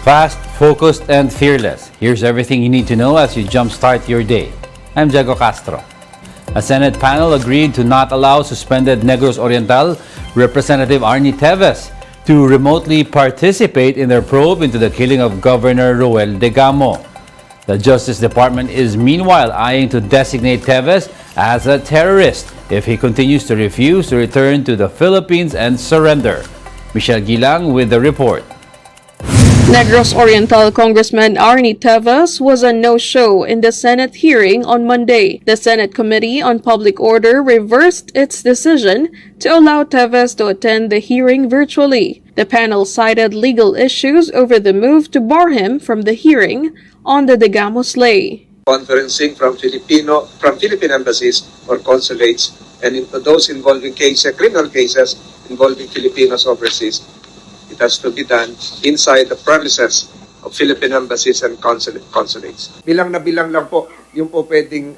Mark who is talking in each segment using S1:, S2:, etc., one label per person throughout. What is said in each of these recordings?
S1: Fast, focused, and fearless. Here's everything you need to know as you jumpstart your day. I'm Diego Castro. A Senate panel agreed to not allow suspended Negros Oriental Representative Arnie Teves to remotely participate in their probe into the killing of Governor Roel Degamo. The Justice Department is meanwhile eyeing to designate Teves as a terrorist if he continues to refuse to return to the Philippines and surrender. Michelle Gilang with the report.
S2: Negros Oriental Congressman Arnie Teves was a no-show in the Senate hearing on Monday. The Senate Committee on Public Order reversed its decision to allow Teves to attend the hearing virtually. The panel cited legal issues over the move to bar him from the hearing on the Degamo slay.
S3: Conferencing from Philippine embassies or consulates and those involving criminal cases involving Filipinos overseas. It has to be done inside the premises of Philippine embassies and consulates.
S4: Bilang na bilang lang po yung po pwedeng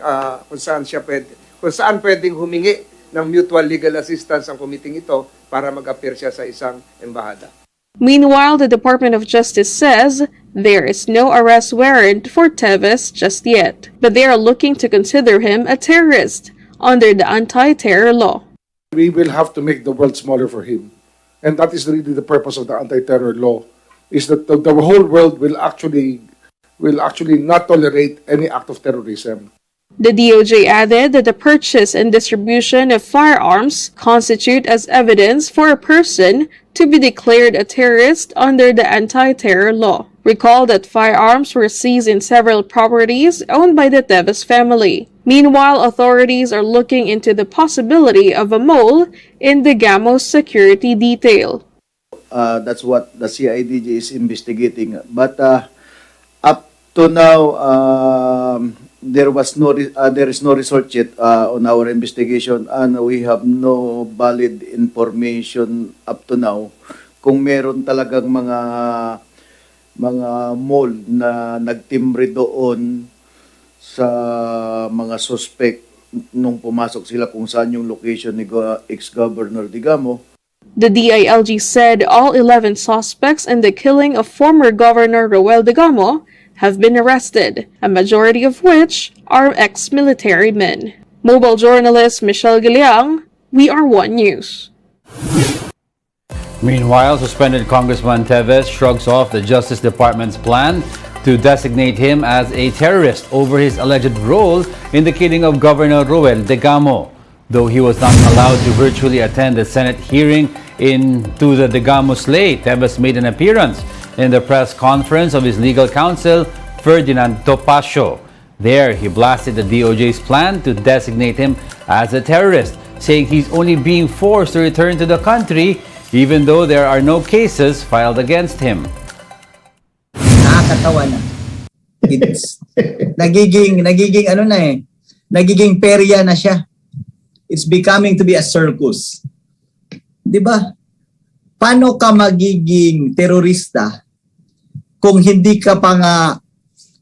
S4: kung saan pwedeng humingi ng mutual legal assistance ang committee ito para mag-appear siya sa isang embahada.
S2: Meanwhile, the Department of Justice says there is no arrest warrant for Teves just yet, but they are looking to consider him a terrorist under the anti-terror law.
S5: We will have to make the world smaller for him. And that is really the purpose of the anti-terror law, is that the whole world will actually not tolerate any act of terrorism.
S2: The DOJ added that the purchase and distribution of firearms constitute as evidence for a person to be declared a terrorist under the anti-terror law. Recall that firearms were seized in several properties owned by the Teves family. Meanwhile, authorities are looking into the possibility of a mole in Degamo's security detail.
S6: That's what the CIDJ is investigating. But up to now, there is no result yet on our investigation, and we have no valid information up to now kung meron talagang mga mall na nagtimbre doon sa mga suspect nung pumasok sila kung saan yung location ni ex-Governor Degamo.
S2: The DILG said all 11 suspects in the killing of former Governor Roel Degamo have been arrested, a majority of which are ex-military men. Mobile journalist Michelle Gilang, We Are One News.
S1: Meanwhile, suspended Congressman Teves shrugs off the Justice Department's plan to designate him as a terrorist over his alleged role in the killing of Governor Roel Degamo. Though he was not allowed to virtually attend the Senate hearing into the Degamo slay, Teves made an appearance in the press conference of his legal counsel, Ferdinand Topacio. There, he blasted the DOJ's plan to designate him as a terrorist, saying he's only being forced to return to the country even though there are no cases filed against him.
S7: Nakakatawa na. It's nagiging perya na siya. It's becoming to be a circus. 'Di ba? Paano ka magiging terorista kung hindi ka pa nga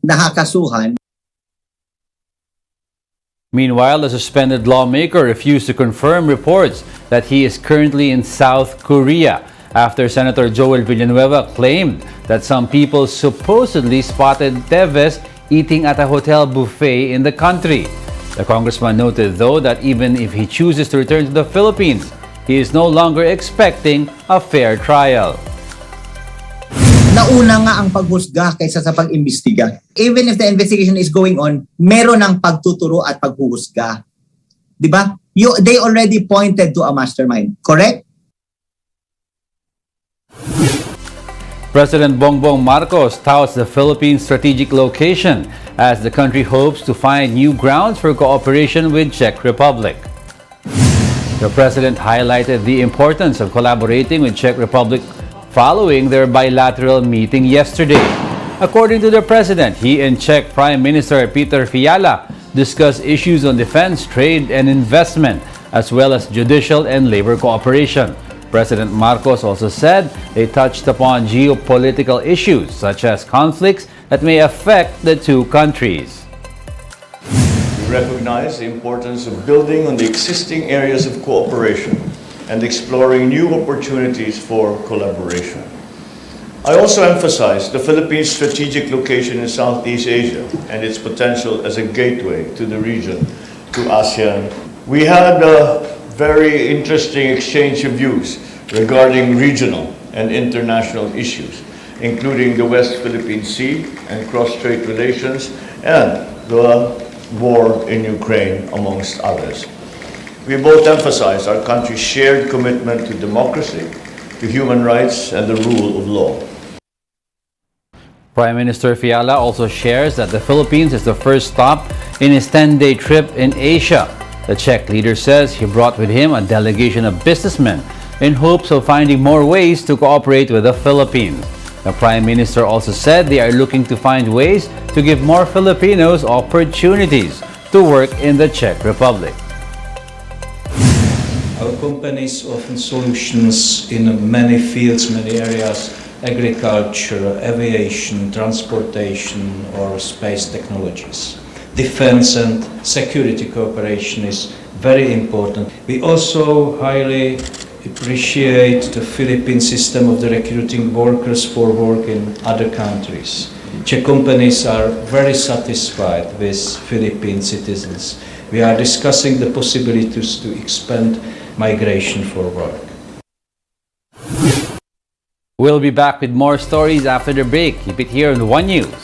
S7: nakakasuhan?
S1: Meanwhile, the suspended lawmaker refused to confirm reports that he is currently in South Korea after Senator Joel Villanueva claimed that some people supposedly spotted Teves eating at a hotel buffet in the country. The congressman noted, though, that even if he chooses to return to the Philippines, he is no longer expecting a fair trial.
S7: Nauna nga ang paghusga kaysa sa pag-imbestiga. Even if the investigation is going on, meron ng pagtuturo at paghuhusga. 'Di ba? They already pointed to a mastermind, correct?
S1: President Bongbong Marcos touts the Philippines' strategic location as the country hopes to find new grounds for cooperation with Czech Republic. The president highlighted the importance of collaborating with Czech Republic following their bilateral meeting yesterday. According to the president, he and Czech Prime Minister Peter Fiala discussed issues on defense, trade, and investment, as well as judicial and labor cooperation. President Marcos also said they touched upon geopolitical issues such as conflicts that may affect the two countries.
S8: We recognize the importance of building on the existing areas of cooperation and exploring new opportunities for collaboration. I also emphasize the Philippines' strategic location in Southeast Asia and its potential as a gateway to the region, to ASEAN. We had a very interesting exchange of views regarding regional and international issues, including the West Philippine Sea and cross-strait relations and the war in Ukraine, amongst others. We both emphasize our country's shared commitment to democracy, to human rights, and the rule of law.
S1: Prime Minister Fiala also shares that the Philippines is the first stop in his 10-day trip in Asia. The Czech leader says he brought with him a delegation of businessmen in hopes of finding more ways to cooperate with the Philippines. The Prime Minister also said they are looking to find ways to give more Filipinos opportunities to work in the Czech Republic.
S9: Our companies offer solutions in many fields, many areas: agriculture, aviation, transportation, or space technologies. Defense and security cooperation is very important. We also highly appreciate the Philippine system of the recruiting workers for work in other countries. Czech companies are very satisfied with Philippine citizens. We are discussing the possibilities to expand migration for work.
S1: We'll be back with more stories after the break. Keep it here on One News.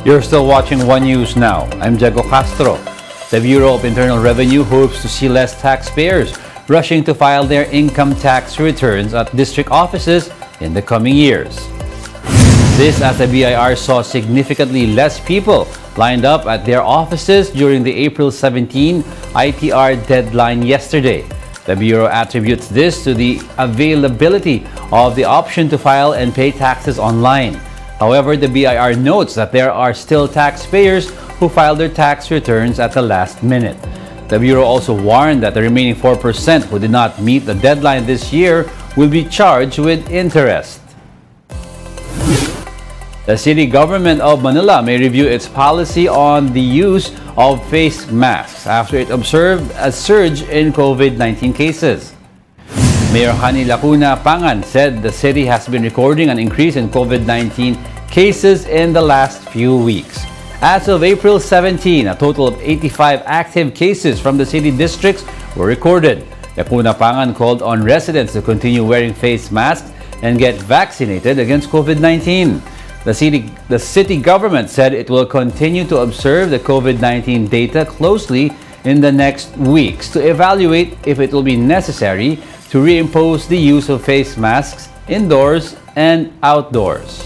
S1: You're still watching One News now. I'm Diego Castro. The Bureau of Internal Revenue hopes to see less taxpayers rushing to file their income tax returns at district offices in the coming years. This as the BIR saw significantly less people lined up at their offices during the April 17 ITR deadline yesterday. The Bureau attributes this to the availability of the option to file and pay taxes online. However, the BIR notes that there are still taxpayers who filed their tax returns at the last minute. The Bureau also warned that the remaining 4% who did not meet the deadline this year will be charged with interest. The city government of Manila may review its policy on the use of face masks after it observed a surge in COVID-19 cases. Mayor Hani Lacuna Pangan said the city has been recording an increase in COVID-19 cases in the last few weeks. As of April 17, a total of 85 active cases from the city districts were recorded. Lacuna Pangan called on residents to continue wearing face masks and get vaccinated against COVID-19. The city government said it will continue to observe the COVID-19 data closely in the next weeks to evaluate if it will be necessary to reimpose the use of face masks indoors and outdoors.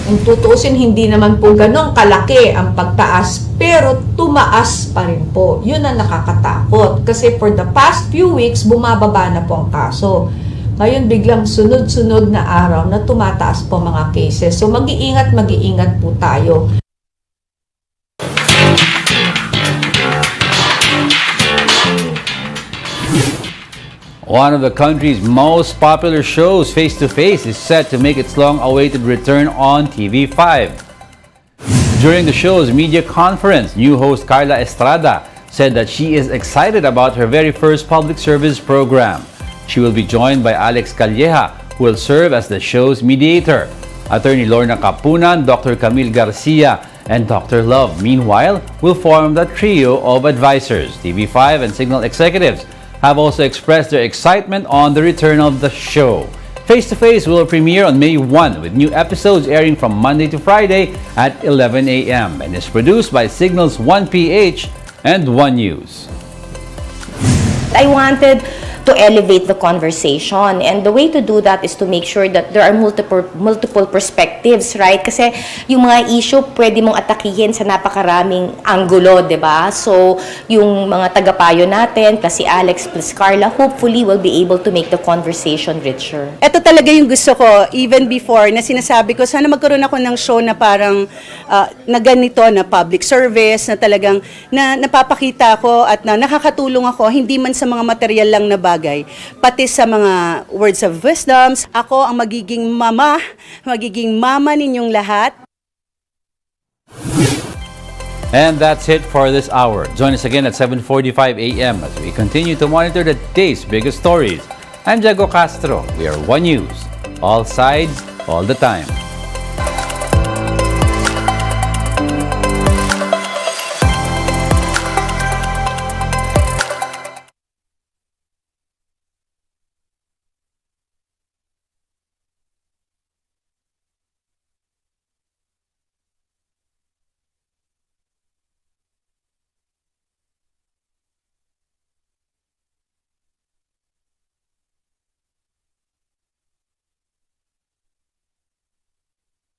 S10: Kung tutuusin, hindi naman po ganong kalaki ang pagtaas, pero tumaas pa rin po. Yun ang nakakatakot. Kasi for the past few weeks, bumababa na po ang kaso. Ngayon biglang sunod-sunod na araw na tumataas po mga cases. So mag-iingat po tayo.
S1: One of the country's most popular shows, Face to Face, is set to make its long-awaited return on TV5. During the show's media conference, new host Carla Estrada said that she is excited about her very first public service program. She will be joined by Alex Calleja, who will serve as the show's mediator. Attorney Lorna Capunan, Dr. Camille Garcia, and Dr. Love, meanwhile, will form the trio of advisors. TV5 and Signal executives have also expressed their excitement on the return of the show. Face to Face will premiere on May 1 with new episodes airing from Monday to Friday at 11 a.m. and is produced by Signal's 1PH and One News.
S11: I wanted to elevate the conversation, and the way to do that is to make sure that there are multiple perspectives, right? Kasi yung mga issue pwede mong atakihin sa napakaraming anggulo, 'di ba? So yung mga tagapayo natin plus si Alex plus Carla hopefully will be able to make the conversation richer.
S12: Ito talaga yung gusto ko even before na sinasabi ko sana magkaroon ako ng show na parang na ganito na public service na talagang na napapakita ko at na nakakatulong ako hindi man sa mga material lang na bagay, pati sa mga words of wisdoms. Ako ang magiging mama ninyong lahat.
S1: And that's it for this hour. Join us again at 7:45 a.m. as we continue to monitor the day's biggest stories. I'm Jago Castro. We are One News. All sides, all the time.